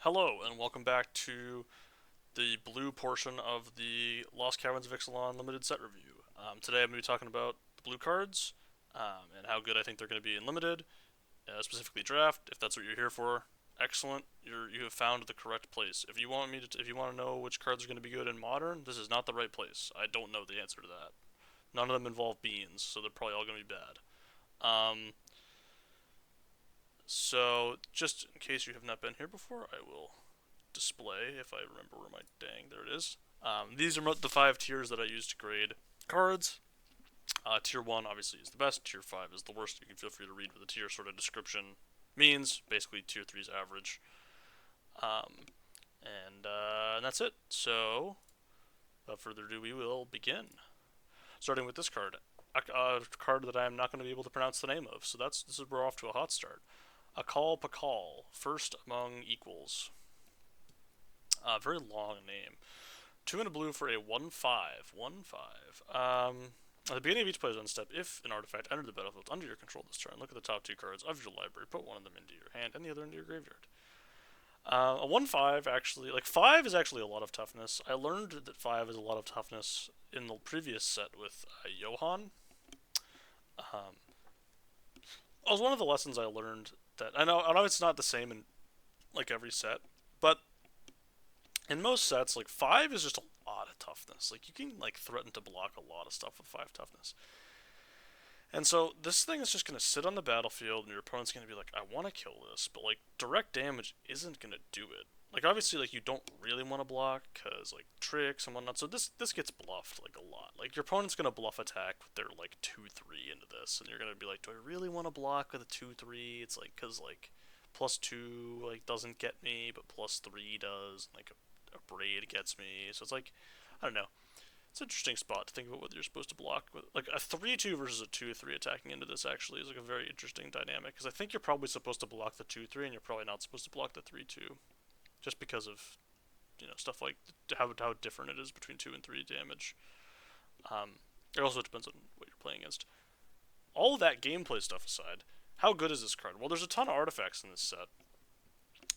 Hello, and welcome back to the blue portion of the Lost Caverns of Ixalan limited set review. Today I'm going to be talking about the blue cards and how good I think they're going to be in limited, specifically draft. If that's what you're here for, excellent. You have found the correct place. If you want to know which cards are going to be good in modern, this is not the right place. I don't know the answer to that. None of them involve beans, so they're probably all going to be bad. So just in case you have not been here before, I will display, if I remember where my there it is. These are the 5 tiers that I use to grade cards. Tier 1 obviously is the best, Tier 5 is the worst. You can feel free to read what the tier sort of description means. Basically, Tier 3 is average. And that's it. So, without further ado, we will begin. Starting with this card. A card that I am not going to be able to pronounce the name of, so we're off to a hot start. Akal Pakal, first among equals. Very long name. 2 and a blue for a 1/5. 1/5. At the beginning of each player's end step, if an artifact entered the battlefield under your control this turn, look at the top 2 cards of your library, put one of them into your hand and the other into your graveyard. A 1/5 actually, 5 is actually a lot of toughness. I learned that 5 is a lot of toughness in the previous set with Johan. It was one of the lessons I learned that I know it's not the same in every set, but in most sets, 5 is just a lot of toughness. You can threaten to block a lot of stuff with 5 toughness. And so this thing is just gonna sit on the battlefield, and your opponent's gonna be like, I want to kill this, but direct damage isn't gonna do it. Obviously, you don't really want to block because tricks and whatnot. So this gets bluffed a lot. Your opponent's gonna bluff attack with their 2/3 into this, and you're gonna be like, do I really want to block with a 2/3? It's because +2 doesn't get me, but +3 does. A braid gets me, so it's I don't know. It's an interesting spot to think about whether you're supposed to block with a 3/2 versus a 2/3 attacking into this. Actually, is a very interesting dynamic because I think you're probably supposed to block the 2/3 and you're probably not supposed to block the 3/2, just because of stuff like how different it is between 2 and 3 damage. It also depends on what you're playing against. All of that gameplay stuff aside, how good is this card? Well, there's a ton of artifacts in this set.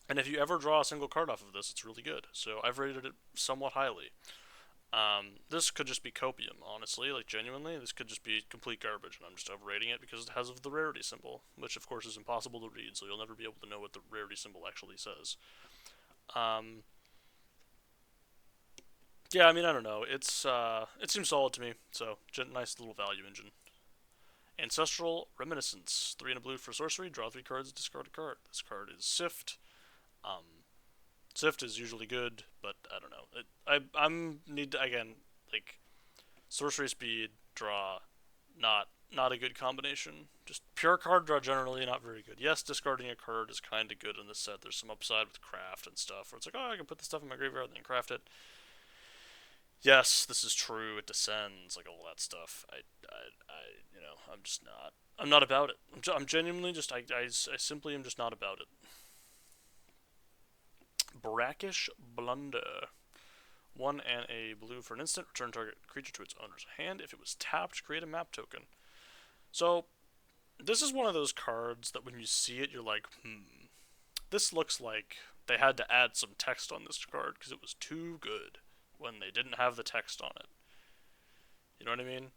And if you ever draw a single card off of this, it's really good. So I've rated it somewhat highly. This could just be copium, honestly. Genuinely, this could just be complete garbage, and I'm just overrating it because it has the rarity symbol, which of course is impossible to read, so you'll never be able to know what the rarity symbol actually says. Yeah, I mean, I don't know. It seems solid to me, so nice little value engine. Ancestral Reminiscence, 3 and a blue for sorcery, draw 3 cards, discard a card. This card is Sift. Sift is usually good, but I don't know. I'm need to, again, sorcery speed, draw, not a good combination. Just pure card draw generally not very good. Yes, discarding a card is kind of good in this set. There's some upside with craft and stuff, where it's I can put this stuff in my graveyard and then craft it. Yes, this is true. It descends, all that stuff. I'm just not. I'm not about it. I'm genuinely just. I simply am just not about it. Brackish Blunder. 1 and a blue for an instant. Return target creature to its owner's hand. If it was tapped, create a map token. So, this is one of those cards that when you see it, you're like, this looks like they had to add some text on this card because it was too good when they didn't have the text on it. You know what I mean?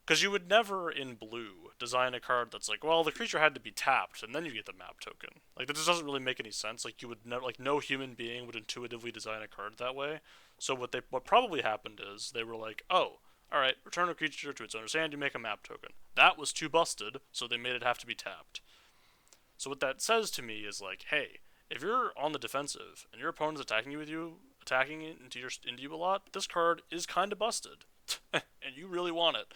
Because you would never, in blue, design a card that's well, the creature had to be tapped, and then you get the map token. That just doesn't really make any sense. You would never, no human being would intuitively design a card that way. So what probably happened is, they were like, oh, alright, return a creature to its owner's hand, you make a map token. That was too busted, so they made it have to be tapped. So what that says to me is hey, if you're on the defensive, and your opponent's attacking into you a lot, this card is kind of busted. And you really want it.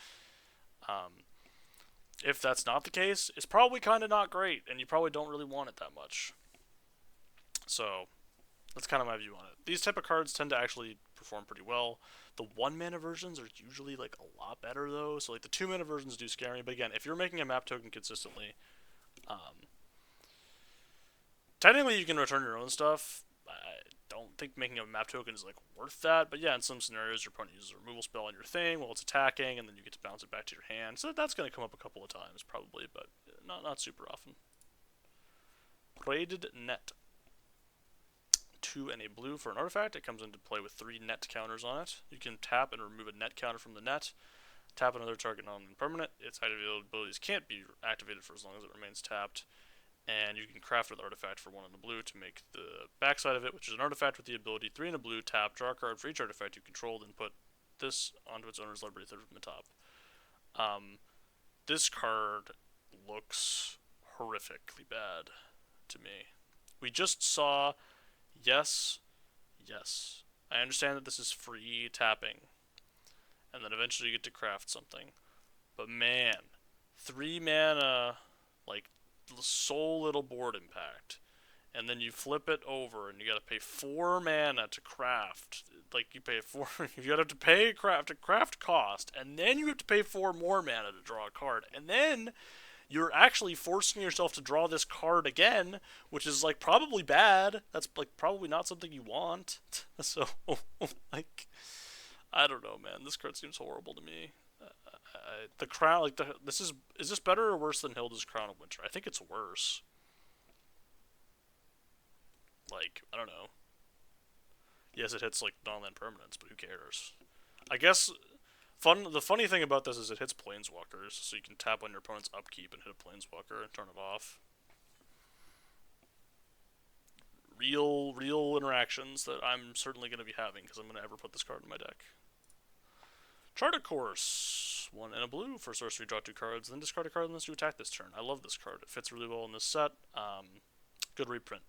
If that's not the case, it's probably kind of not great, and you probably don't really want it that much. So, that's kind of my view on it. These type of cards tend to actually perform pretty well. The 1-mana versions are usually a lot better though, so the 2-mana versions do scare me, but again, if you're making a map token consistently, technically you can return your own stuff. I don't think making a map token is worth that, but yeah, in some scenarios your opponent uses a removal spell on your thing while it's attacking, and then you get to bounce it back to your hand. So that's going to come up a couple of times probably, but not super often. Braided Net. 2 and a blue for an artifact. It comes into play with 3 net counters on it. You can tap and remove a net counter from the net. Tap another target non-permanent. Its activated abilities can't be activated for as long as it remains tapped. And you can craft an artifact for 1 in the blue to make the backside of it, which is an artifact with the ability 3 in a blue, tap, draw a card for each artifact you control, then put this onto its owner's library third from the top. This card looks horrifically bad to me. We just saw, yes, I understand that this is free tapping, and then eventually you get to craft something. But man, 3 mana, like, so little board impact, and then you flip it over and you gotta pay 4 mana to craft. Like, you pay 4, you gotta have to pay a craft cost, and then you have to pay 4 more mana to draw a card, and then you're actually forcing yourself to draw this card again, which is, like, probably bad. That's, like, probably not something you want. So, like, I don't know, man. This card seems horrible to me. The crown, like, is this better or worse than Hilda's Crown of Winter? I think it's worse. Like, I don't know. Yes, it hits, like, non-land permanents, but who cares? I guess the funny thing about this is it hits planeswalkers, so you can tap on your opponent's upkeep and hit a planeswalker and turn it off. Real interactions that I'm certainly going to be having, because I'm going to ever put this card in my deck. Chart a Course. 1 and a blue for sorcery, draw 2 cards, then discard a card unless you attack this turn. I love this card. It fits really well in this set. Good reprint.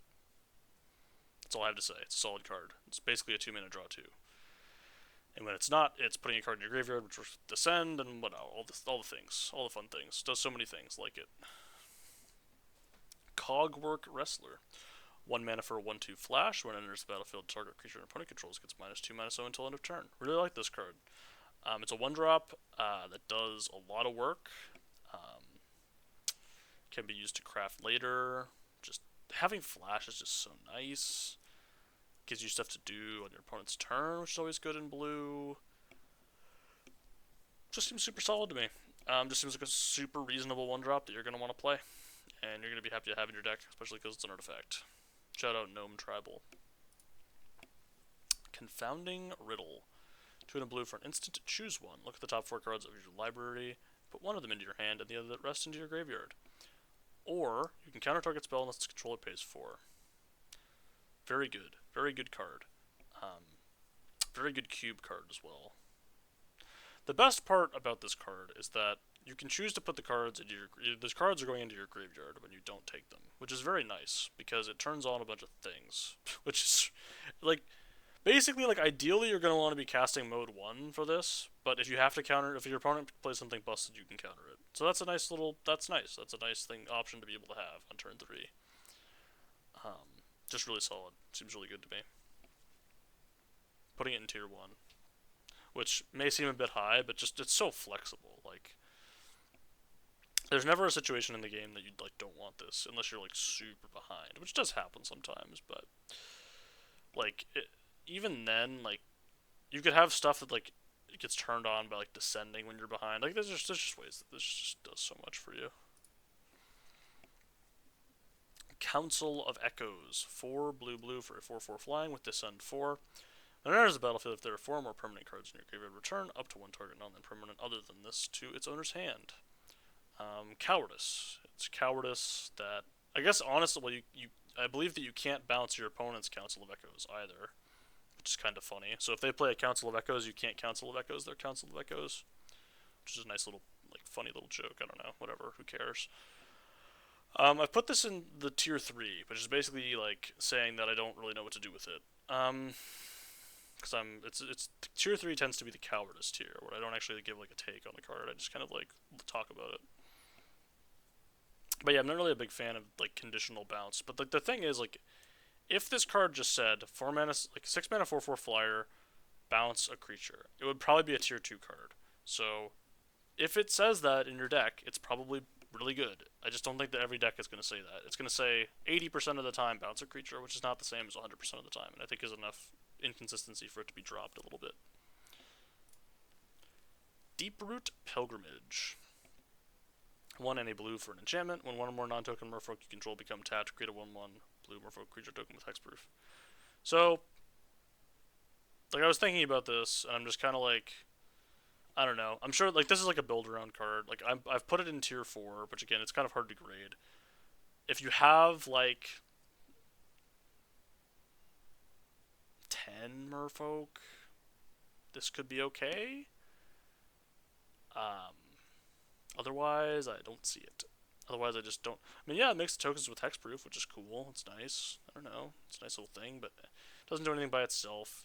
That's all I have to say. It's a solid card. It's basically a 2 mana draw 2. And when it's not, it's putting a card in your graveyard, which will descend, and all the things. All the fun things. Does so many things like it. Cogwork Wrestler. 1 mana for a 1/2 flash. When it enters the battlefield, target creature an opponent controls gets -2/-0 until end of turn. Really like this card. It's a 1-drop that does a lot of work. Can be used to craft later. Just having flash is just so nice. Gives you stuff to do on your opponent's turn, which is always good in blue. Just seems super solid to me. Just seems like a super reasonable 1-drop that you're going to want to play. And you're going to be happy to have in your deck, especially because it's an artifact. Shout out Gnome Tribal. Confounding Riddle. 2 and a blue for an instant. Choose 1. Look at the top 4 cards of your library. Put 1 of them into your hand and the other rest into your graveyard. Or, you can counter target spell unless its controller pays 4. Very good. Very good card. Very good cube card as well. The best part about this card is that you can choose to put the cards into those cards are going into your graveyard when you don't take them, which is very nice because it turns on a bunch of things, which is like basically like ideally you're going to want to be casting mode 1 for this, but if you have to counter, if your opponent plays something busted, you can counter it. So that's a nice little, that's nice option to be able to have on turn 3. Just really solid. Seems really good to me. Putting it in tier 1, which may seem a bit high, but just it's so flexible. Like, there's never a situation in the game that you like don't want this unless you're like super behind, which does happen sometimes. But like even then, like you could have stuff that like it gets turned on by like descending when you're behind. Like there's just ways that this just does so much for you. Council of Echoes. 4 blue for a 4/4 flying with descend 4. When it enters the battlefield, if there are 4 or more permanent cards in your graveyard, return up to 1 target non-permanent other than this to its owner's hand. Cowardice. It's cowardice that I guess honestly, well, I believe that you can't bounce your opponent's Council of Echoes either, which is kind of funny. So if they play a Council of Echoes, you can't Council of Echoes their Council of Echoes, which is a nice little like funny little joke. I don't know, whatever. Who cares? I've put this in the tier 3, which is basically like saying that I don't really know what to do with it. Because it's tier 3 tends to be the cowardice tier, where I don't actually give like a take on the card. I just kind of like talk about it. But yeah, I'm not really a big fan of like conditional bounce. But like the thing is, like, if this card just said 4 mana, like 6 mana 4/4 flyer, bounce a creature, it would probably be a tier 2 card. So if it says that in your deck, it's probably really good. I just don't think that every deck is going to say that. It's going to say 80% of the time bounce a creature, which is not the same as 100% of the time, and I think is enough inconsistency for it to be dropped a little bit. Deeproot Pilgrimage. 1 and a blue for an enchantment. When 1 or more non-token merfolk you control become tapped, create a 1/1 blue merfolk creature token with hexproof. So, like, I was thinking about this, and I'm just kind of like, I don't know. I'm sure, like, this is like a build around card. Like, I've put it in tier 4, which again, it's kind of hard to grade. If you have, like, 10 merfolk, this could be okay. Um, Otherwise, I don't see it. Otherwise, I just don't. I mean, yeah, it makes the tokens with hexproof, which is cool. It's nice. I don't know. It's a nice little thing, but it doesn't do anything by itself.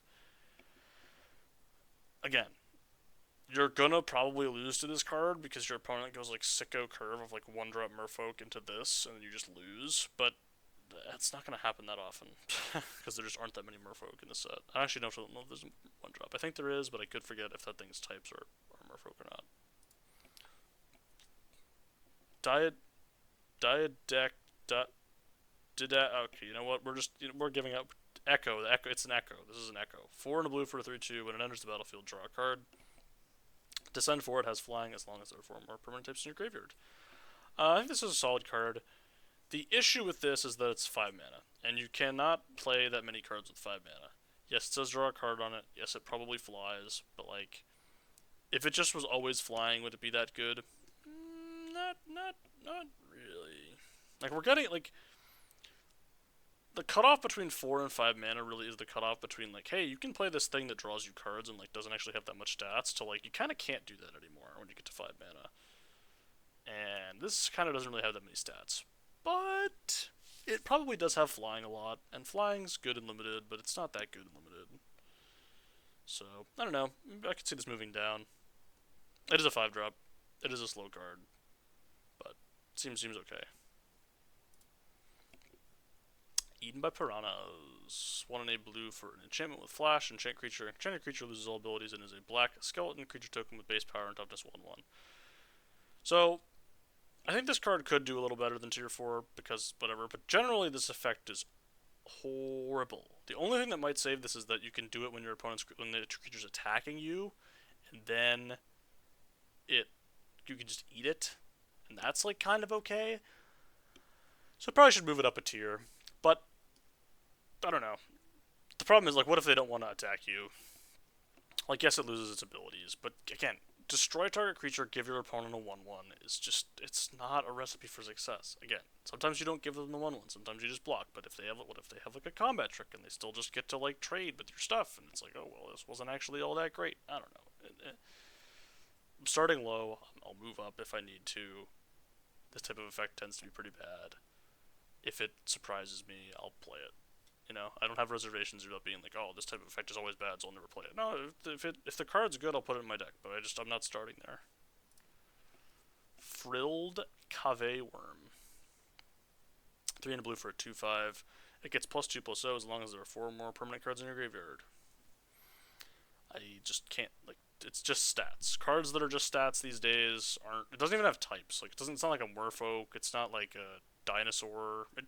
Again, you're gonna probably lose to this card because your opponent goes like sicko curve of like one drop merfolk into this, and then you just lose. But that's not gonna happen that often because there just aren't that many merfolk in the set. I actually don't know if there's one drop. I think there is, but I could forget if that thing's types are merfolk or not. Diet Diet deck. Did that? Okay, you know what? We're giving up. Echo. The echo. It's an echo. This is an echo. 4 and a blue for a 3/2. When it enters the battlefield, draw a card. Descend forward has flying as long as there are 4 more permanent types in your graveyard. I think this is a solid card. The issue with this is that it's 5 mana, and you cannot play that many cards with 5 mana. Yes, it says draw a card on it. Yes, it probably flies, but like, if it just was always flying, would it be that good? Not really. Like we're getting like the cutoff between 4 and 5 mana really is the cutoff between like, hey, you can play this thing that draws you cards and like doesn't actually have that much stats to like you kind of can't do that anymore when you get to 5 mana. And this kind of doesn't really have that many stats, but it probably does have flying a lot, and flying's good and limited, but it's not that good and limited. So I don't know. I could see this moving down. It is a 5 drop. It is a slow card, but seems okay. Eaten by Piranhas. 1 and a blue for an enchantment with flash. Enchant creature. Enchanted creature loses all abilities and is a black skeleton creature token with base power and toughness 1/1. So, I think this card could do a little better than tier 4 because whatever, but generally this effect is horrible. The only thing that might save this is that you can do it when when the creature's attacking you, and then you can just eat it, and that's like kind of okay. So I probably should move it up a tier, but I don't know. The problem is like, what if they don't want to attack you? Like, yes, it loses its abilities, but again, destroy target creature, give your opponent a 1/1 is just, it's not a recipe for success. Again, sometimes you don't give them the 1/1, sometimes you just block, but if they have, what if they have like a combat trick and they still just get to like trade with your stuff, and it's like, oh, well, this wasn't actually all that great. I don't know. I'm starting low, I'll move up if I need to. This type of effect tends to be pretty bad. If it surprises me, I'll play it. You know, I don't have reservations about being like, oh, this type of effect is always bad, so I'll never play it. No, if the card's good, I'll put it in my deck, but I'm not starting there. Frilled Cave Worm. 3 and a blue for a 2/5. It gets +2/+0 as long as there are 4 more permanent cards in your graveyard. I just can't, like, it's just stats. Cards that are just stats these days aren't. It doesn't even have types. Like, it's not like a Merfolk. It's not like a dinosaur. It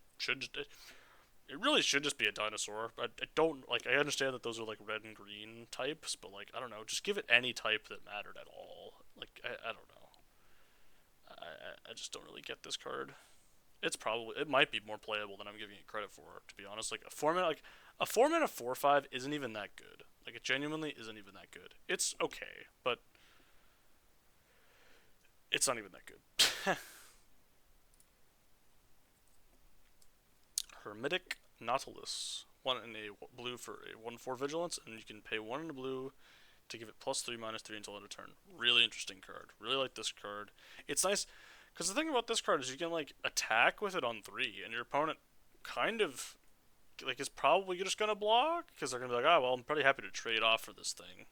really should just be a dinosaur. I don't like. I understand that those are like red and green types, but like I don't know. Just give it any type that mattered at all. Like I don't know. I just don't really get this card. It might be more playable than I'm giving it credit for. To be honest, like a 4 mana 4/5 isn't even that good. Like it genuinely isn't even that good. It's okay, but it's not even that good. Hermetic Nautilus. 1 and a blue for a 1/4 vigilance, and you can pay 1 and a blue to give it +3/-3 until end of turn. Really interesting card. Really like this card. It's nice because the thing about this card is you can like attack with it on 3, and your opponent kind of like is probably just gonna block because they're gonna be like, oh well, I'm pretty happy to trade off for this thing.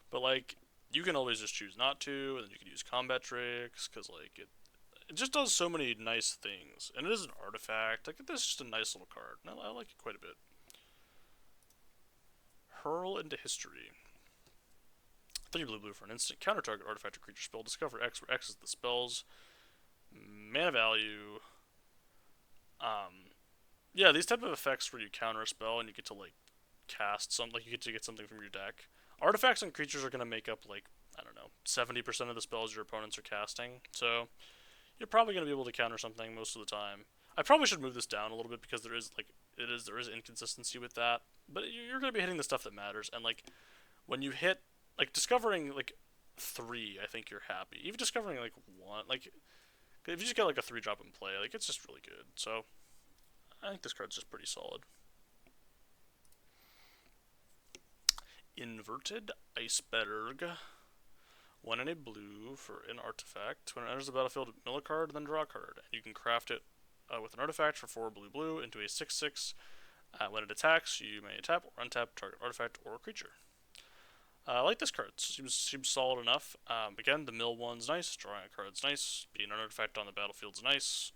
But like you can always just choose not to, and then you can use combat tricks because like it just does so many nice things, and it is an artifact. Like this is just a nice little card. I like it quite a bit. Hurl into History. 3 blue for an instant. Counter target artifact or creature spell. Discover X, where X is the spell's mana value. Yeah, these type of effects where you counter a spell and you get to like cast something, like you get to get something from your deck. Artifacts and creatures are gonna make up like I don't know 70% of the spells your opponents are casting. So you're probably gonna be able to counter something most of the time. I probably should move this down a little bit because there is like there is inconsistency with that, but you're gonna be hitting the stuff that matters. And like when you hit like discovering like three, I think you're happy. Even discovering like one, like if you just get like a three drop and play, like it's just really good. So I think this card's just pretty solid. Inverted Iceberg. One in a blue for an artifact. When it enters the battlefield, mill a card, then draw a card. And you can craft it with an artifact for 4 blue blue into a 6/6. When it attacks, you may tap or untap target artifact or creature. I like this card. Seems solid enough. Again, the mill one's nice. Drawing a card's nice. Being an artifact on the battlefield's nice.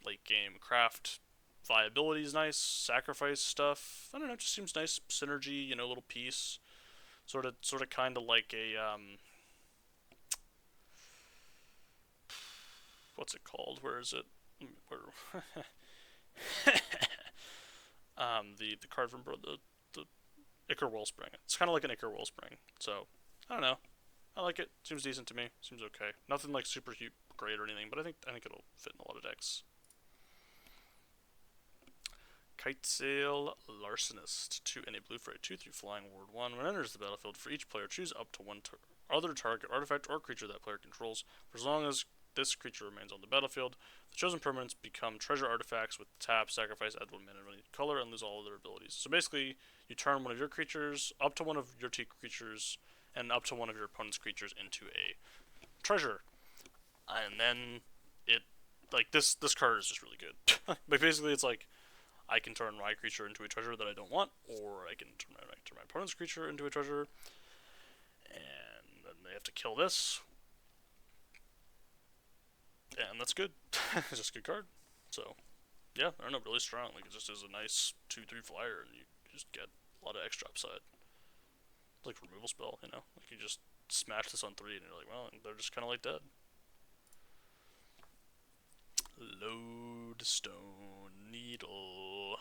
Late game craft viability is nice. Sacrifice stuff, I don't know, it just seems nice. Synergy, you know, little piece. Sort of, kind of like a what's it called? Where is it? Where? The card from the Ichor Wellspring. It's kind of like an Ichor Wellspring. So I don't know. I like it. Seems decent to me. Seems okay. Nothing like super great or anything, but I think it'll fit in a lot of decks. Kitesail Larcenist. 2 in a blue for a 2/3 flying ward 1. When it enters the battlefield, for each player, choose up to one other target artifact or creature that player controls. For as long as this creature remains on the battlefield, the chosen permanents become treasure artifacts with tap, sacrifice, add 1 mana of any color, and lose all of their abilities. So basically, you turn one of your creatures, up to one of your two creatures, and up to one of your opponent's creatures into a treasure. And then it, like, this card is just really good. But basically, it's like, I can turn my creature into a treasure that I don't want, or I can turn my opponent's creature into a treasure, and then they have to kill this, and that's good. It's just a good card. So, yeah, I don't know, really strong. Like, it just is a nice 2/3 flyer, and you just get a lot of extra upside. It's like a removal spell, you know? Like, you just smash this on 3, and you're like, well, they're just kind of like dead. Lodestone Needle.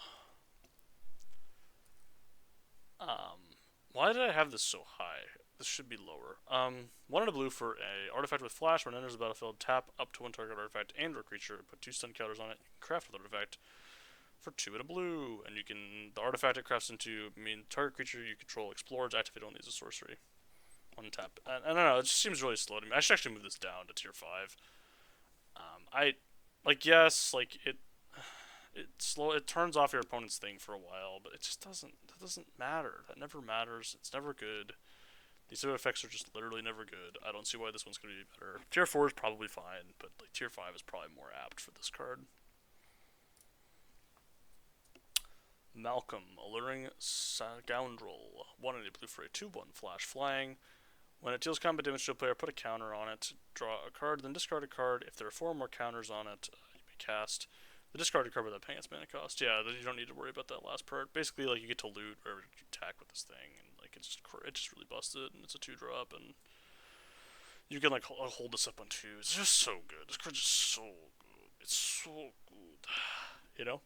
Why did I have this so high? This should be lower. 1 in a blue for a artifact with flash. When it enters the battlefield, tap up to one target artifact and or creature. Put 2 stun counters on it. You can craft with artifact for 2 in a blue. And you can, the artifact it crafts into, target creature you control explores, activate only as a sorcery. 1 tap. I don't know, it just seems really slow to me. I should actually move this down to tier 5. Yes, it turns off your opponent's thing for a while, but it just doesn't matter. That never matters. It's never good. These other effects are just literally never good. I don't see why this one's going to be better. Tier 4 is probably fine, but like tier 5 is probably more apt for this card. Malcolm, Alluring Scoundrel. 1 in a blue for a 2/1 flash flying. When it deals combat damage to a player, put a counter on it, draw a card, then discard a card. If there are 4 more counters on it, you may cast the discarded card without paying its mana cost. Yeah, you don't need to worry about that last part. Basically, like, you get to loot wherever you attack with this thing, and like it's just really busted, and it's a 2-drop, and you can like hold this up on 2. It's just so good. This card's just so good. It's so good, you know.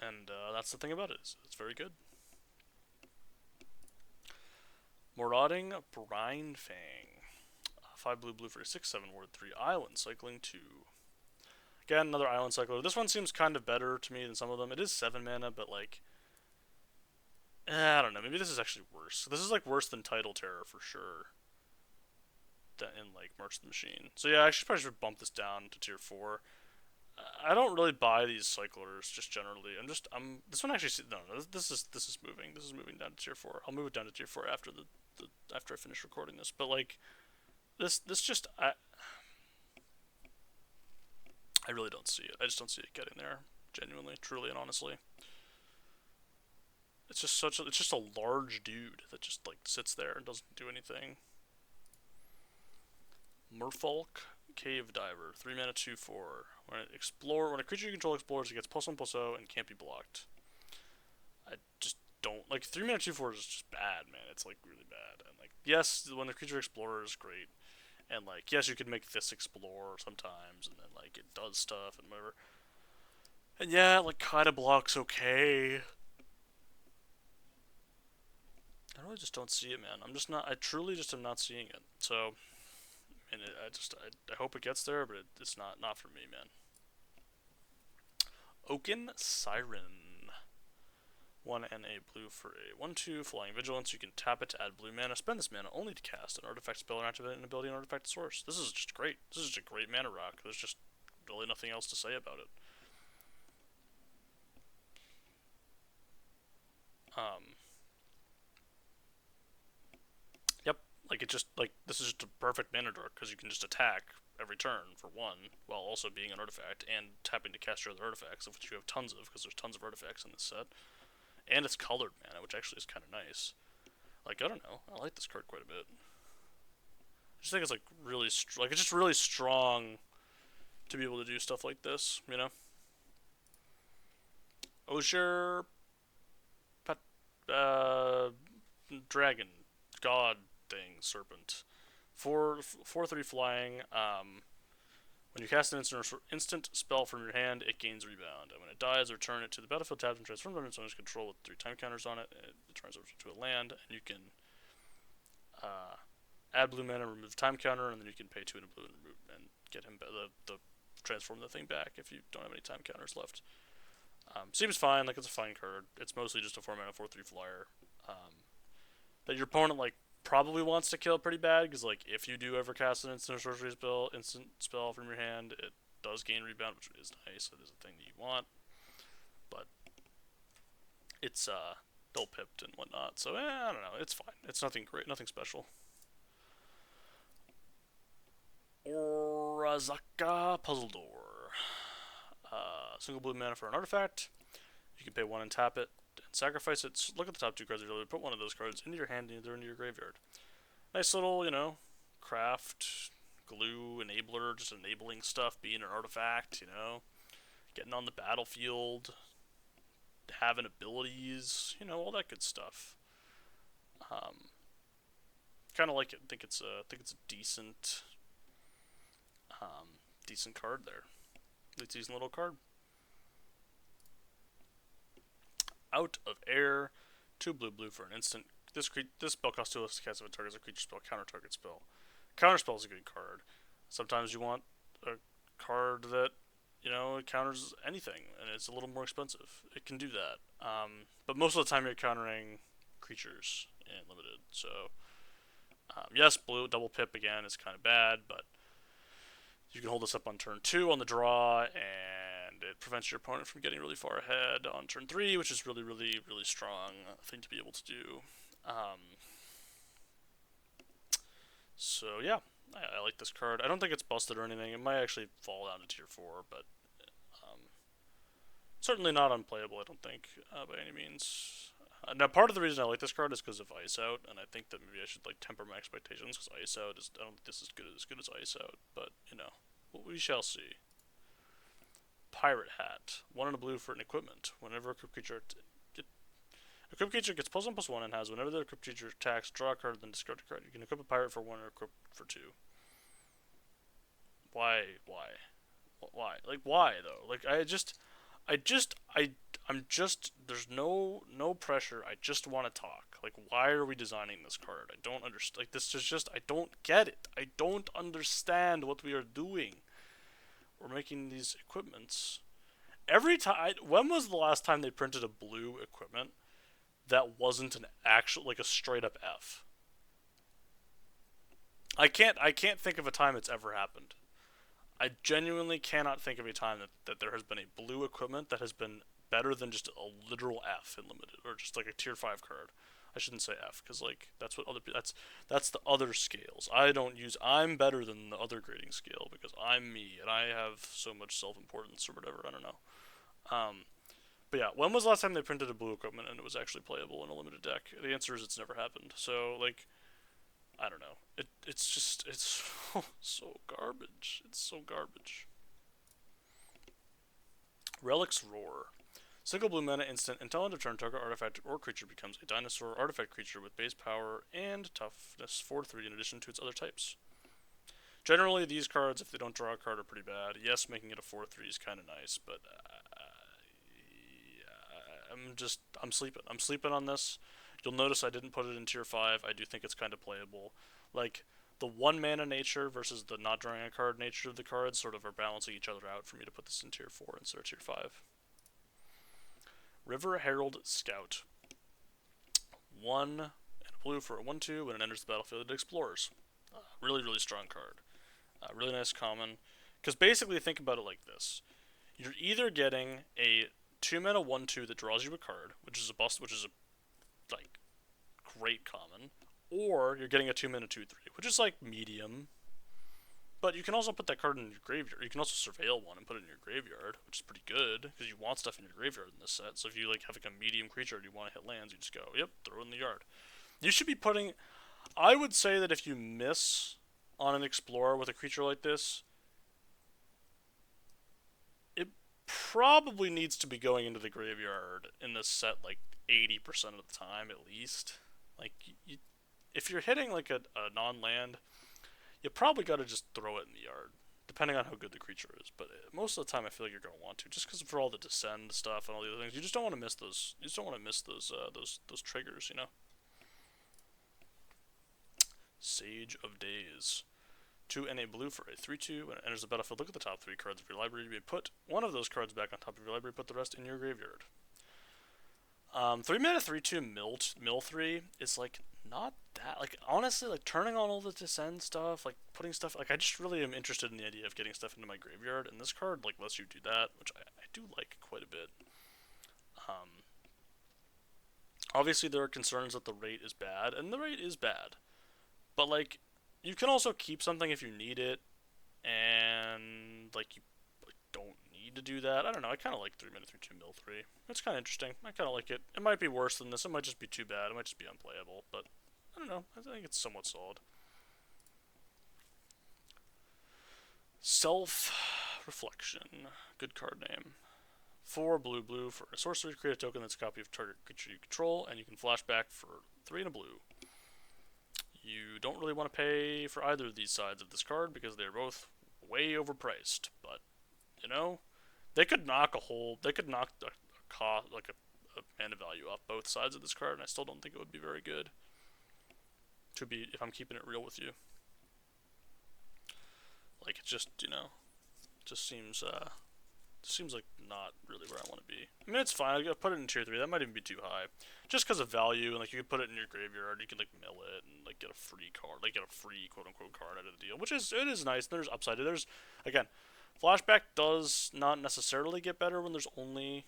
And that's the thing about it. It's very good. Marauding Brinefang. 5 blue blue for a 6/7 ward 3 island cycling 2. Again, another island cycler. This one seems kind of better to me than some of them. It is 7 mana, but like, I don't know. Maybe this is actually worse. This is like worse than Tidal Terror for sure. In like March of the Machine. So yeah, I probably should bump this down to tier 4. I don't really buy these cyclers just generally. This one actually, no, this is moving. This is moving down to tier 4. I'll move it down to tier 4 after after I finish recording this. But like, this just I really don't see it. I just don't see it getting there. Genuinely, truly, and honestly. It's just a large dude that just like sits there and doesn't do anything. Merfolk Cave Diver, 3 mana 2/4. When a creature you control explores, it gets +1/+0 and can't be blocked. I just don't like 3 mana 2/4 is just bad, man. It's like really bad. And like, yes, when the creature explores is great, and like, yes, you can make this explore sometimes, and then like it does stuff and whatever. And yeah, like kind of blocks okay. I really just don't see it, man. I truly just am not seeing it. So, and I hope it gets there, but it's not for me, man. Oaken Siren. 1 and a blue for a 1/2 flying vigilance. You can tap it to add blue mana. Spend this mana only to cast an artifact spell or activate an ability and artifact source. This is just great. This is just a great mana rock. There's just really nothing else to say about it. Yep. Like it just like this is just a perfect mana draw because you can just attack every turn for 1 while also being an artifact and tapping to cast your other artifacts, of which you have tons of because there's tons of artifacts in this set. And it's colored mana, which actually is kind of nice. Like I don't know, I like this card quite a bit. I just think it's like really like it's just really strong to be able to do stuff like this, you know. Osier, uh, dragon, god thing, serpent, 4/3 flying. When you cast an instant spell from your hand, it gains rebound. And when it dies, return it to the battlefield tapped and transforms under its owner's control with 3 time counters on it. It turns over to a land, and you can add blue mana, remove the time counter, and then you can pay 2 and a blue and get him the transform the thing back if you don't have any time counters left. Seems fine, like it's a fine card. It's mostly just a 4 mana 4/3 flyer that your opponent like probably wants to kill pretty bad because like if you do ever cast an instant spell from your hand, it does gain rebound, which is nice. It is a thing that you want, but it's dull pipped and whatnot. So I don't know. It's fine. It's nothing great, nothing special. Orazaka Puzzle Door. Single blue mana for an artifact. You can pay 1 and tap it and sacrifice it. So look at the top 2 cards of your library. Put one of those cards into your hand and either into your graveyard. Nice little, craft, glue, enabler, just enabling stuff, being an artifact, getting on the battlefield, having abilities, all that good stuff. Kind of like it. Think it's a decent, decent card there. Decent little card. Out of Air, 2 blue for an instant. This spell costs 2 less to cast if it targets a creature spell, counter target spell. Counter spell is a good card. Sometimes you want a card that, it counters anything, and it's a little more expensive. It can do that. But most of the time you're countering creatures in limited. So, yes, blue double pip again is kind of bad, but you can hold this up on turn 2 on the draw, and it prevents your opponent from getting really far ahead on turn 3, which is really, really, really strong thing to be able to do. So yeah, I like this card. I don't think it's busted or anything. It might actually fall down to tier 4, but certainly not unplayable, I don't think, by any means. Now, part of the reason I like this card is because of Ice Out, and I think that maybe I should temper my expectations because Ice Out is, I don't think this is as good as Ice Out, but we shall see. Pirate Hat, 1 and a blue for an equipment. Whenever a equipped creature gets +1/+1 and has whenever the equipped creature attacks, draw a card, then discard a card. You can equip a pirate for 1 or equip for 2. Why? Why? Why though? I'm just. There's no pressure. I just want to talk. Why are we designing this card? I don't understand. This is just. I don't get it. I don't understand what we are doing. We're making these equipments. Every time. When was the last time they printed a blue equipment that wasn't an actual, a straight up F? I can't think of a time it's ever happened. I genuinely cannot think of a time that there has been a blue equipment that has been better than just a literal F in limited, or just a tier 5 card. I shouldn't say F because that's what that's the other scales. I'm better than the other grading scale because I'm me and I have so much self-importance or whatever. I don't know. But yeah, when was the last time they printed a blue equipment and it was actually playable in a limited deck? The answer is it's never happened. So I don't know. It's so garbage. It's so garbage. Relic's Roar. Single blue mana instant. Until end of turn, target artifact or creature becomes a dinosaur artifact creature with base power and toughness 4/3 in addition to its other types. Generally, these cards, if they don't draw a card, are pretty bad. Yes, making it a 4/3 is kind of nice, but I'm sleeping. I'm sleeping on this. You'll notice I didn't put it in tier 5. I do think it's kind of playable. The 1 mana nature versus the not drawing a card nature of the cards sort of are balancing each other out for me to put this in tier 4 instead of tier 5. River Herald Scout. 1 and a blue for a 1/2. When it enters the battlefield, it explores. Really, really strong card. Really nice common. Because basically, think about it like this: you're either getting a 2 mana 1/2 that draws you a card, which is a bust, which is a like great common, or you're getting a 2 mana 2/3, which is like medium. But you can also put that card in your graveyard. You can also surveil one and put it in your graveyard, which is pretty good because you want stuff in your graveyard in this set. So if you like have like a medium creature and you want to hit lands, you just go, yep, throw it in the yard. You should be putting. I would say that if you miss on an explorer with a creature like this, it probably needs to be going into the graveyard in this set like 80% of the time at least. Like if you're hitting like a non-land, you probably got to just throw it in the yard, depending on how good the creature is. But most of the time, I feel like you're going to want to, just because for all the descend stuff and all the other things. You just don't want to miss those. You just don't want to miss those triggers, you know. Sage of Days. 2 and a blue for a 3/2. When it enters the battlefield, look at the top 3 cards of your library. You may put one of those cards back on top of your library. Put the rest in your graveyard. 3 mana 3/2 mill 3 is like not that, like honestly, like turning on all the descend stuff, like putting stuff, like I just really am interested in the idea of getting stuff into my graveyard, and this card like lets you do that, which I do like quite a bit. Um, Obviously there are concerns that the rate is bad, and the rate is bad, but like you can also keep something if you need it, and like you like, don't need to do that. I don't know. I kind of like 3 mana 3/2 mill 3. It's kind of interesting. I kind of like it. It might be worse than this. It might just be too bad. It might just be unplayable. But I don't know. I think it's somewhat solid. Self Reflection. Good card name. 4 blue for a sorcery. Create a token that's a copy of target creature you control, and you can flashback for 3 and a blue. You don't really want to pay for either of these sides of this card because they're both way overpriced. But you know, they could knock a cost like a mana value off both sides of this card, and I still don't think it would be very good. To be, if I'm keeping it real with you, like it just just seems like not really where I want to be. I mean, it's fine. I gotta put it in tier 3. That might even be too high, just because of value. And like you could put it in your graveyard. You can like mill it and like get a free card, like get a free quote unquote card out of the deal, which is it is nice. There's upside. There's again, flashback does not necessarily get better when there's only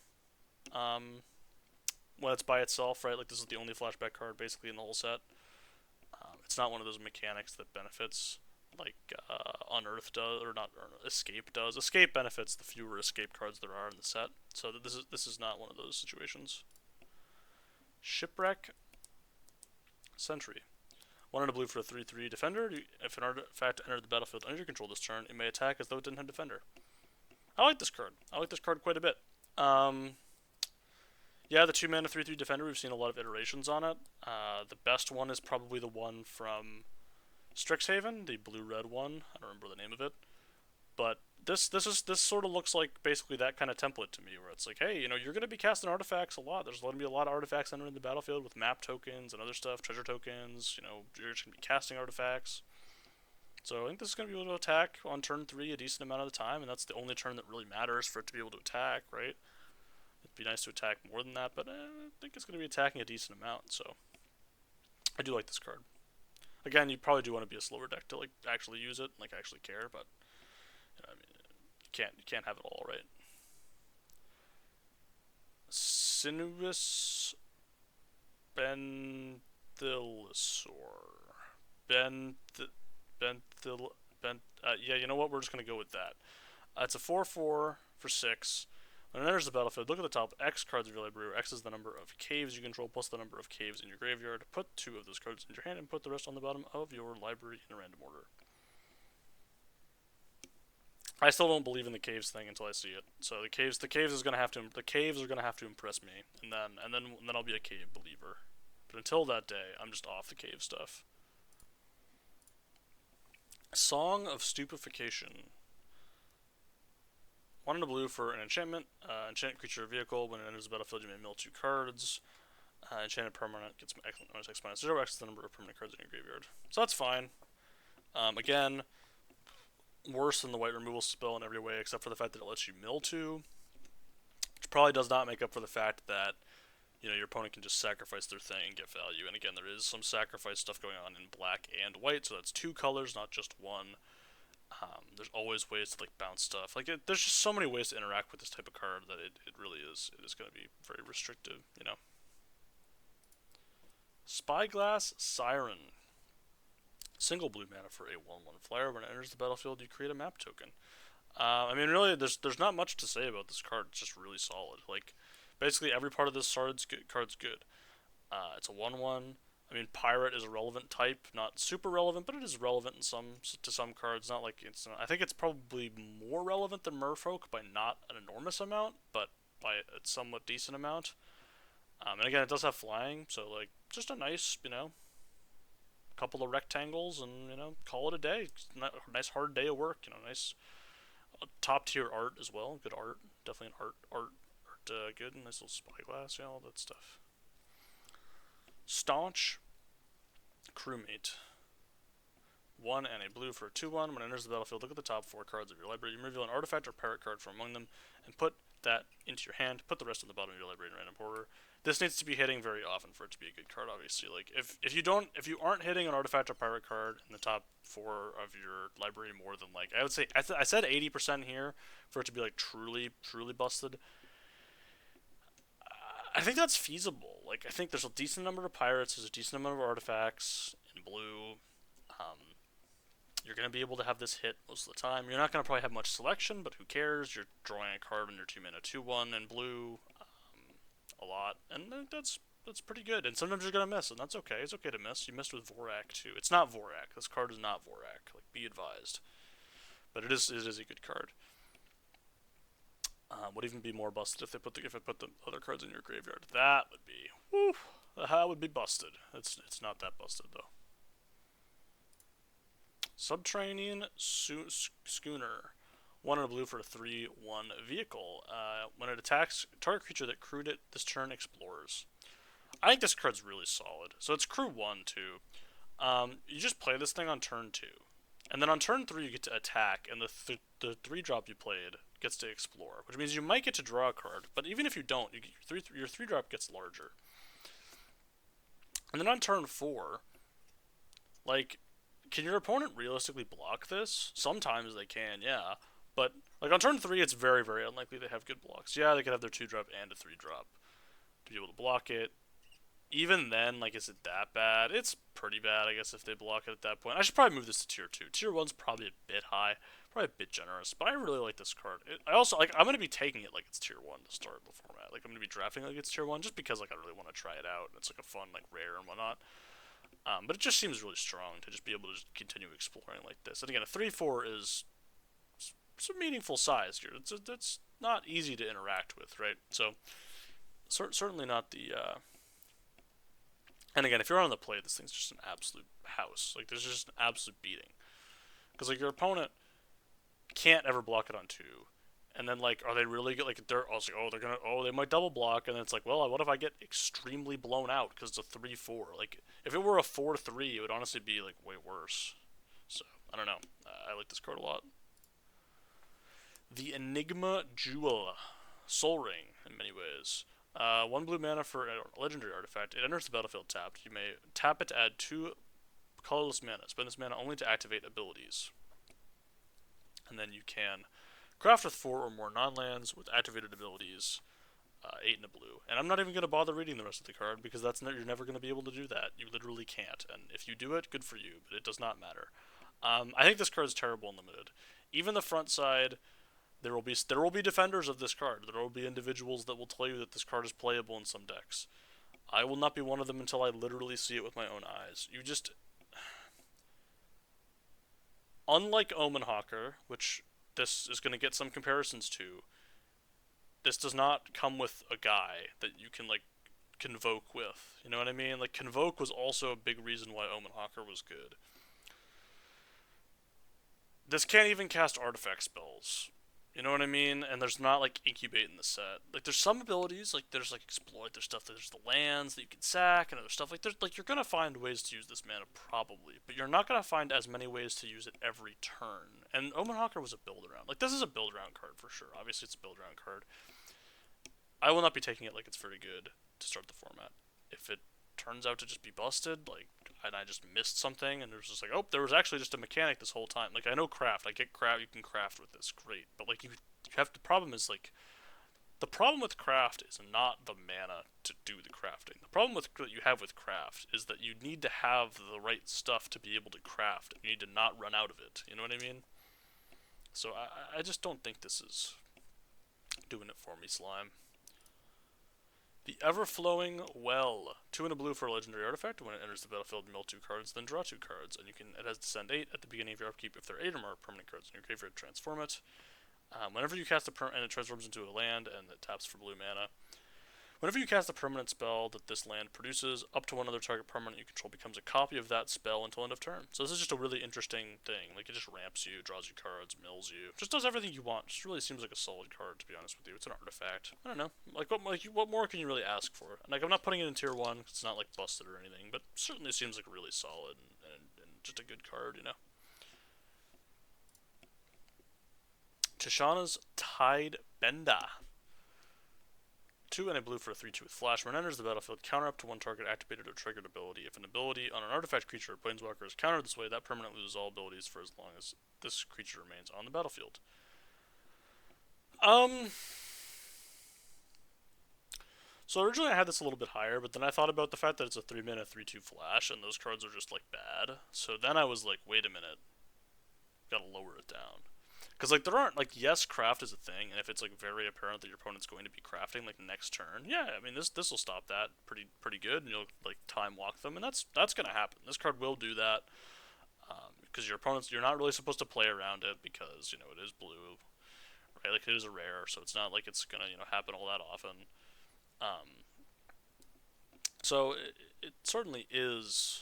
when it's by itself, right? Like this is the only flashback card basically in the whole set. It's not one of those mechanics that benefits like Unearth does, or not Unearth, Escape does. Escape benefits the fewer escape cards there are in the set, so this is not one of those situations. Shipwreck Sentry. 1 and a blue for a 3/3 defender. If an artifact entered the battlefield under your control this turn, it may attack as though it didn't have defender. I like this card. I like this card quite a bit. Yeah, the 2 mana 3/3 defender. We've seen a lot of iterations on it. The best one is probably the one from Strixhaven, the blue-red one. I don't remember the name of it, but this sort of looks like basically that kind of template to me, where it's like, hey, you're going to be casting artifacts a lot. There's going to be a lot of artifacts entering the battlefield with map tokens and other stuff, treasure tokens. You're just going to be casting artifacts. So I think this is going to be able to attack on turn 3 a decent amount of the time, and that's the only turn that really matters for it to be able to attack, right? It'd be nice to attack more than that, but I think it's going to be attacking a decent amount, so I do like this card. Again, you probably do want to be a slower deck to like actually use it, like actually care, but I mean, you can't have it all, right? Sinuous Benthylosaur. Yeah, you know what? We're just gonna go with that. It's a 4/4 for 6. When it enters the battlefield, look at the top X cards of your library, where X is the number of caves you control plus the number of caves in your graveyard. Put 2 of those cards in your hand and put the rest on the bottom of your library in a random order. I still don't believe in the caves thing until I see it. So the caves are gonna have to impress me, and then I'll be a cave believer. But until that day, I'm just off the cave stuff. Song of Stupefaction. 1 and a blue for an enchantment. Enchant creature or vehicle. When it enters the battlefield, you may mill 2 cards. Enchanted permanent gets -X/-0. X is the number of permanent cards in your graveyard. So that's fine. Again, worse than the white removal spell in every way, except for the fact that it lets you mill 2. which probably does not make up for the fact that your opponent can just sacrifice their thing and get value. And again, there is some sacrifice stuff going on in black and white, so that's two colors, not just one. There's always ways to like bounce stuff. There's just so many ways to interact with this type of card that it really is going to be very restrictive. Spyglass Siren. Single blue mana for a 1/1 flyer. When it enters the battlefield, you create a map token. I mean, really, there's not much to say about this card. It's just really solid. Like, basically every part of this card's good. It's a 1/1. I mean, pirate is a relevant type, not super relevant, but it is relevant to some cards. Not like it's. I think it's probably more relevant than Merfolk by not an enormous amount, but by a somewhat decent amount. And again, it does have flying, so like just a nice, couple of rectangles, and call it a day. Nice hard day of work. Nice top tier art as well. Good art, definitely an art good. Nice little spyglass, all that stuff. Staunch Crewmate. 1 and a blue for a 2/1. When it enters the battlefield, look at the top 4 cards of your library. You reveal an artifact or pirate card from among them and put that into your hand. Put the rest on the bottom of your library in random order. This needs to be hitting very often for it to be a good card, obviously. Like if you aren't hitting an artifact or pirate card in the top 4 of your library more than like I would say I said 80% here for it to be like truly busted. I think that's feasible. Like, I think there's a decent number of pirates, there's a decent number of artifacts in blue. You're going to be able to have this hit most of the time. You're not going to probably have much selection, but who cares? You're drawing a card on your 2 mana 2/1 in blue a lot, and that's pretty good. And sometimes you're going to miss, and that's okay. It's okay to miss. You missed with Vorak, too. It's not Vorak. This card is not Vorak. Like, be advised. But it is a good card. Would even be more busted if it put the other cards in your graveyard. That would be busted. It's not that busted though. Subterranean Schooner. 1 and a blue for a 3/1 vehicle. When it attacks, target creature that crewed it this turn explores. I think this card's really solid. So it's crew 1 too. You just play this thing on turn 2. And then on turn 3 you get to attack, and the 3-drop you played gets to explore, which means you might get to draw a card, but even if you don't, your 3-drop gets larger. And then on turn 4, like, can your opponent realistically block this? Sometimes they can, yeah. But, like, on turn 3, it's very, very unlikely they have good blocks. Yeah, they could have their 2-drop and a 3-drop to be able to block it. Even then, like, is it that bad? It's pretty bad, I guess, if they block it at that point. I should probably move this to tier 2. Tier 1's probably a bit high, probably a bit generous, but I really like this card. I also, like, I'm going to be taking it like it's tier 1 to start the format. Like, I'm going to be drafting it like it's tier 1 just because, like, I really want to try it out. It's, like, a fun, like, rare and whatnot. But it just seems really strong to just be able to just continue exploring like this. And again, a 3/4 is some meaningful size here. It's not easy to interact with, right? So, certainly not the... And again, if you're on the play, this thing's just an absolute house. Like, there's just an absolute beating. Because, like, your opponent can't ever block it on 2. And then, like, are they really good? Like, they might double block. And then it's like, well, what if I get extremely blown out because it's a 3/4? Like, if it were a 4/3, it would honestly be, like, way worse. So, I don't know. I like this card a lot. The Enigma Jewel. Soul Ring, in many ways. 1 blue mana for a legendary artifact. It enters the battlefield tapped. You may tap it to add 2 colorless mana. Spend this mana only to activate abilities. And then you can craft with 4 or more non-lands with activated abilities. 8 and a blue. And I'm not even going to bother reading the rest of the card because you're never going to be able to do that. You literally can't. And if you do it, good for you, but it does not matter. I think this card is terrible and limited. Even the front side... There will be defenders of this card. There will be individuals that will tell you that this card is playable in some decks. I will not be one of them until I literally see it with my own eyes. Unlike Omen Hawker, which this is going to get some comparisons to, this does not come with a guy that you can, like, convoke with. You know what I mean? Like, convoke was also a big reason why Omen Hawker was good. This can't even cast artifact spells. You know what I mean? And there's not, like, incubate in the set. Like, there's some abilities, like, there's, like, exploit, there's stuff, there's the lands that you can sack, and other stuff. Like, you're gonna find ways to use this mana, probably, but you're not gonna find as many ways to use it every turn. And Omen Hawker was a build-around. Like, this is a build-around card, for sure. Obviously, it's a build-around card. I will not be taking it like it's very good to start the format. If it turns out to just be busted, like, and I just missed something, and there's just like, oh, there was actually just a mechanic this whole time. Like, I know craft, I get craft, you can craft with this, great, but like, you have the problem is like, the problem with craft is not the mana to do the crafting. The problem with that you have with craft is that you need to have the right stuff to be able to craft. You need to not run out of it. You know what I mean? So I just don't think this is doing it for me, Slime. The Ever-Flowing Well. 2 and a blue for a legendary artifact. When it enters the battlefield, mill 2 cards, then draw 2 cards. And it has descend 8 at the beginning of your upkeep. If there are 8 or more permanent cards in your graveyard, transform it. Whenever you cast and it transforms into a land and it taps for blue mana. Whenever you cast a permanent spell that this land produces, up to one other target permanent you control becomes a copy of that spell until end of turn. So this is just a really interesting thing. Like, it just ramps you, draws you cards, mills you, just does everything you want. Just really seems like a solid card, to be honest with you. It's an artifact. I don't know. What more can you really ask for? And like, I'm not putting it in tier 1 because it's not like busted or anything, but certainly seems like really solid and just a good card, you know. Tishana's Tide Benda. 2 and a blue for a 3-2 with flash. When it enters the battlefield, counter up to one target activated or triggered ability. If an ability on an artifact creature or planeswalker is countered this way, that permanent loses all abilities for as long as this creature remains on the battlefield. So originally I had this a little bit higher, but then I thought about the fact that it's a 3-mana 3-2 flash, and those cards are just like bad. So then I was like, wait a minute, gotta lower it down. Because like, there aren't, like, yes, craft is a thing, and if it's like very apparent that your opponent's going to be crafting like next turn, yeah, I mean this will stop that pretty good, and you'll like time walk them, and that's gonna happen. This card will do that, because your opponents, you're not really supposed to play around it because it is blue, right? Like, it is a rare, so it's not like it's gonna happen all that often. Um, so it certainly is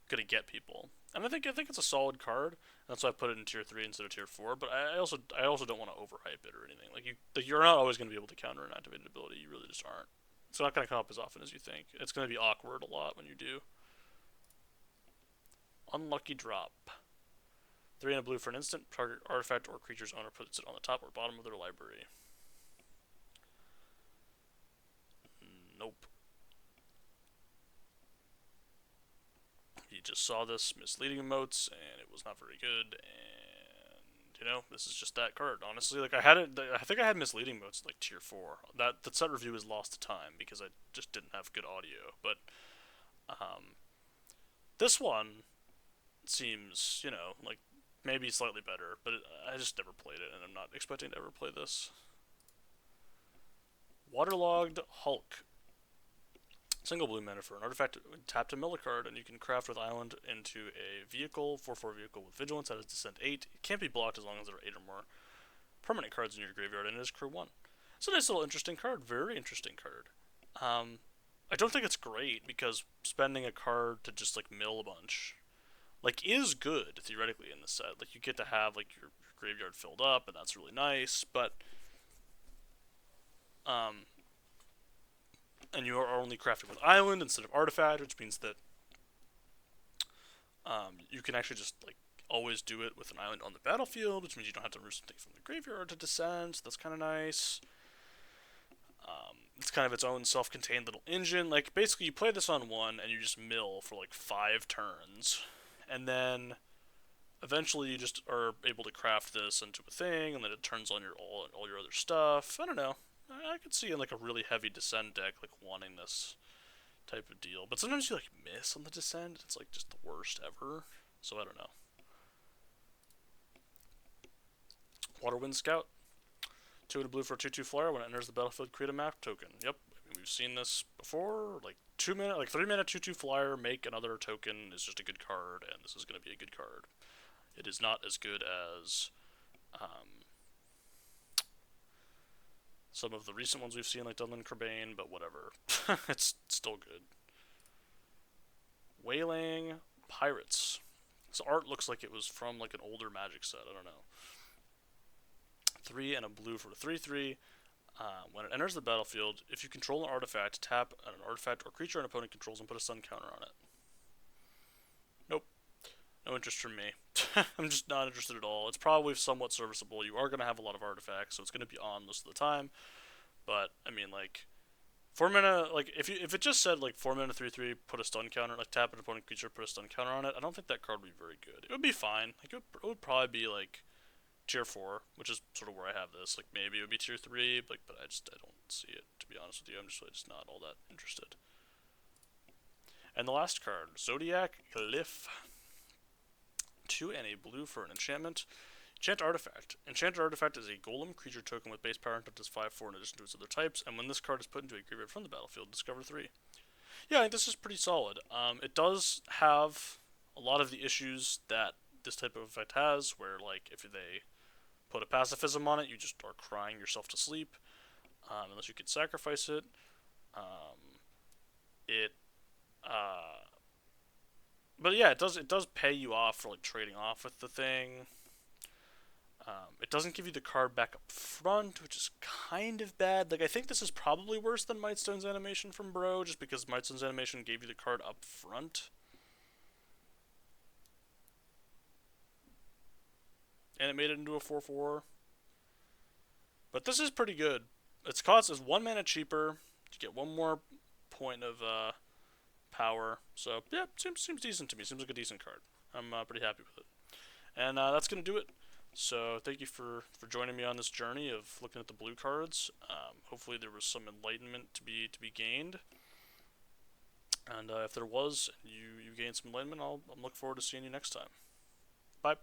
gonna get people, and I think it's a solid card. That's why I put it in tier 3 instead of tier 4. But I also don't want to overhype it or anything. You're not always going to be able to counter an activated ability. You really just aren't. It's not going to come up as often as you think. It's going to be awkward a lot when you do. Unlucky Drop. 3 and a blue for an instant. Target artifact or creature's owner puts it on the top or bottom of their library. Nope. He just saw this misleading emotes, and it was not very good, and this is just that card. Honestly, like, I think I had misleading emotes like tier 4. That set review is lost to time because I just didn't have good audio. But this one seems, like, maybe slightly better, but I just never played it, and I'm not expecting to ever play this. Waterlogged Hulk. Single blue mana for an artifact, tap to mill a card, and you can craft with Island into a vehicle, 4/4 vehicle with Vigilance that has Descent 8. It can't be blocked as long as there are 8 or more permanent cards in your graveyard, and it is crew 1. It's a nice little interesting card, very interesting card. I don't think it's great, because spending a card to just, like, mill a bunch, like, is good, theoretically, in the set. Like, you get to have, like, your graveyard filled up, and that's really nice, but, and you are only crafting with Island instead of Artifact, which means that you can actually just, like, always do it with an Island on the battlefield, which means you don't have to remove something from the graveyard to descend, so that's kind of nice. It's kind of its own self-contained little engine. Like, basically, you play this on 1, and you just mill for, like, 5 turns, and then eventually you just are able to craft this into a thing, and then it turns on all your other stuff. I don't know. I could see in, like, a really heavy descend deck, like, wanting this type of deal. But sometimes you, like, miss on the descend. It's, like, just the worst ever. So I don't know. Waterwind Scout. 2 and a blue for a 2/2 flyer. When it enters the battlefield, create a map token. Yep, we've seen this before. Like, 3-mana 2/2 flyer, make another token is just a good card, and this is going to be a good card. It is not as good as some of the recent ones we've seen, like Dunlin Crebain, but whatever. It's still good. Wailing Pirates. This art looks like it was from, like, an older Magic set. I don't know. 3 and a blue for a 3/3. When it enters the battlefield, if you control an artifact, tap an artifact or creature an opponent controls and put a stun counter on it. Nope. No interest from me. I'm just not interested at all. It's probably somewhat serviceable. You are going to have a lot of artifacts, so it's going to be on most of the time. But I mean, like 4 mana, like if it just said like 4 mana 3/3, put a stun counter, like tap an opponent creature, put a stun counter on it, I don't think that card would be very good. It would be fine. Like it would probably be like tier 4, which is sort of where I have this. Like maybe it would be tier 3, but I don't see it, to be honest with you. I'm just really just not all that interested. And the last card, Zodiac Glyph. 2 and a blue for an enchantment. Enchant Artifact. Enchanted Artifact is a golem creature token with base power that does 5/4 in addition to its other types, and when this card is put into a graveyard from the battlefield, discover 3. Yeah, I think this is pretty solid. It does have a lot of the issues that this type of effect has, where, like, if they put a pacifism on it, you just are crying yourself to sleep, unless you could sacrifice it. Um, it, uh, but yeah, it does pay you off for like trading off with the thing. It doesn't give you the card back up front, which is kind of bad. Like I think this is probably worse than Mightstone's animation from Bro, just because Mightstone's animation gave you the card up front, and it made it into a 4/4. But this is pretty good. Its cost is 1 mana cheaper. You get one more point of power. So yeah, seems decent to me. Seems like a decent card. I'm pretty happy with it. And that's gonna do it. So thank you for joining me on this journey of looking at the blue cards. Hopefully there was some enlightenment to be gained. And if there was, you gained some enlightenment, I'm looking forward to seeing you next time. Bye.